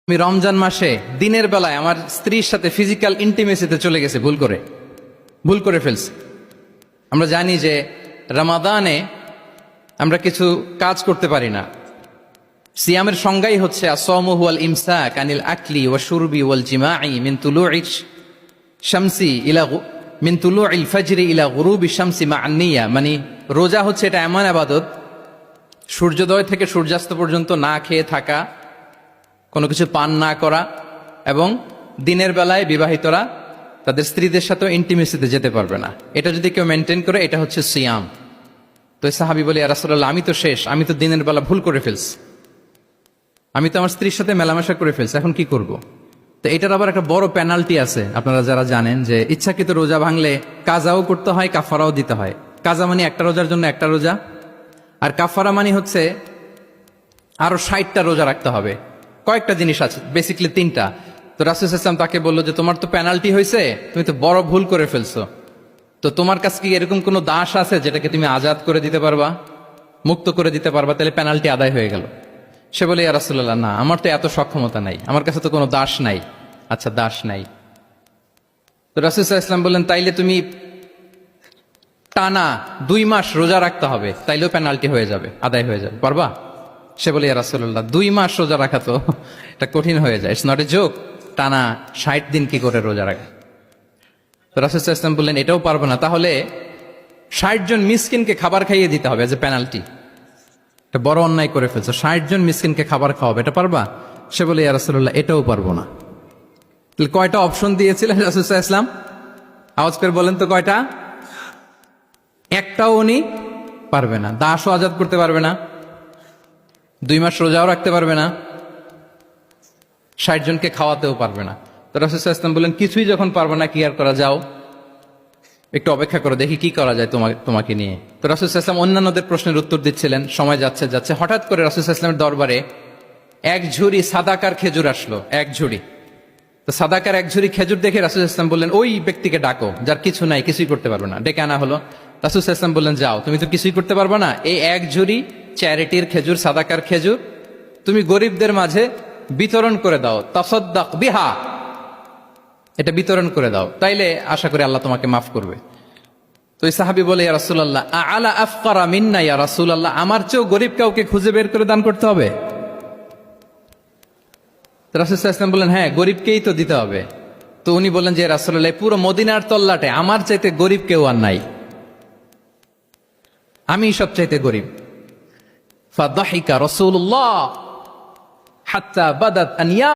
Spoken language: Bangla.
আমি রমজান মাসে দিনের বেলায় আমার স্ত্রীর সাথে ফিজিক্যাল ইন্টিমেসিতে চলে গেছে ভুল করে ফেলছি। আমরা জানি যে রমাদানে আমরা কিছু কাজ করতে পারি না। সিয়ামের সংজ্ঞাই হচ্ছে আসওমু হুয়াল ইমসাক আনিল আকলি ওয়া শুরবি ওয়াল জিমাই মিন তুলুইশ শামসি ইলা মিন তুলুইল ফাজরি ইলা গুরুবি শামসি মা আন-নিয়া। মানে রোজা হচ্ছে এটা এমন ইবাদত, সূর্যোদয় থেকে সূর্যাস্ত পর্যন্ত না খেয়ে থাকা, কোনো কিছু পান না করা, এবং দিনের বেলায় বিবাহিতরা তাদের স্ত্রীদের সাথে ইন্টিমেসিতে যেতে পারবে না। এটা যদি কেউ মেনটেন করে, এটা হচ্ছে সিয়াম। তো সাহাবী বলে, ইয়া রাসূলুল্লাহ, আমি তো শেষ, আমি তো দিনের বেলা ভুল করে ফেলছি, আমি তো আমার স্ত্রীর সাথে মেলামেশা করে ফেলছি, এখন কি করব? তো এটার আবার একটা বড় পেনাল্টি আছে। আপনারা যারা জানেন যে ইচ্ছাকৃত রোজা ভাঙলে কাজাও করতে হয়, কাফারাও দিতে হয়। কাজা মানে একটা রোজার জন্য একটা রোজা, আর কাফারা মানে হচ্ছে আরো 60টা রোজা রাখতে হবে। কয়েকটা জিনিস আছে, বেসিক্যালি 3টা। তো রাসূল সাল্লাল্লাহু আলাইহি ওয়াসাল্লাম তাকে বললো যে তোমার তো পেনাল্টি হয়েছে, তুমি তো বড় ভুল করে ফেলছো, তো তোমার কাছে কি এরকম কোনো দাস আছে যেটাকে তুমি আজাদ করে দিতে পারবা, মুক্ত করে দিতে পারবা, তাহলে পেনাল্টি আদায় হয়ে গেল। সে বলে, ইয়া রাসূলুল্লাহ, না, আমার তো এত সক্ষমতা নাই, আমার কাছে তো কোনো দাস নাই। আচ্ছা, দাস নাই। তো রাসূল সাল্লাল্লাহু আলাইহি ওয়াসাল্লাম বললেন, তাইলে তুমি টানা 2 মাস রোজা রাখতে হবে, তাইলেও পেনাল্টি হয়ে যাবে, আদায় হয়ে যাবে, পারবা? সে বলে, ইয়া রাসূলুল্লাহ, 2 মাস রোজা রাখা তো এটা কঠিন হয়ে যায়, ইটস নট এ জোক। টানা 60 দিন কি করে রোজা রাখা? তো রাসূল সাল্লাল্লাহু আলাইহি ওয়াসাল্লাম বললেন, এটাও পারবো না, তাহলে 60 জন মিসকিনকে খাবার খাইয়ে দিতে হবে এজ এ পেনাল্টি। এটা বড় অন্যায় করে ফেলছো, 60 জন মিসকিনকে খাবার খাওয়াবে, এটা পারবা? সে বলে, ইয়া রাসূলুল্লাহ, এটাও পারবো না। তাহলে কয়টা অপশন দিয়েছিলেন রাসূল সাল্লাল্লাহু আলাইহি ওয়াসাল্লাম? আওয়াজ করে বলেন তো কয়টা? একটাও উনি পারবে না। দাসও আজাদ করতে পারবে না, 2 মাস রোজাও রাখতে পারবে না, 60 জনকে খাওয়াতেও পারবে না। তো রাসূল সাল্লাল্লাহু আলাইহি ওয়াসাল্লাম বললেন, কিছুই যখন পারবে না, কি আর করা, যাও একটু অপেক্ষা করো, দেখি কি করা যায় তোমাকে নিয়ে। তো রাসূল সাল্লাল্লাহু আলাইহি ওয়াসাল্লাম অন্যান্যদের প্রশ্নের উত্তর দিচ্ছিলেন, সময় যাচ্ছে, হঠাৎ করে রাসূল সাল্লাল্লাহু আলাইহি ওয়াসাল্লামের দরবারে 1 ঝুড়ি সাদাকার খেজুর আসলো, 1 ঝুড়ি। তো সাদাকার 1 ঝুড়ি খেজুর দেখে রাসূল সাল্লাল্লাহু আলাইহি ওয়াসাল্লাম বললেন, ওই ব্যক্তিকে ডাকো যার কিছু নাই, কিছুই করতে পারবে না। ডেকে আনা হলো। রাসূল সাল্লাল্লাহু আলাইহি ওয়াসাল্লাম বললেন, যাও, তুমি তো কিছুই করতে পারবে না, এই 1 ঝুড়ি চ্যারিটির খেজুর, সাদাকার খেজুর তুমি গরিবদের মাঝে বিতরণ করে দাও, তাসাদ্দাক বিহা, এটা বিতরণ করে দাও, তাইলে আশা করি আল্লাহ তোমাকে মাফ করবে। তো এই সাহাবী বলে, ইয়া রাসূলুল্লাহ, আলা আফকারা মিন্না ইয়া রাসূলুল্লাহ, আমার চেয়েও গরিব কাউকে খুঁজে বের করে দান করতে হবে? রাসূল সাল্লাল্লাহু আলাইহি ওয়াসাল্লাম বললেন, হ্যাঁ, গরিবকেই তো দিতে হবে। তো উনি বললেন যে, রাসূলুল্লাহ, পুরো মদিনার তল্লাটে আমার চাইতে গরিব কেউ আর নাই, আমি সবচাইতে গরিব। ফাদাহিকা রাসূলুল্লাহ হাত্তা বাদাত আনিয়া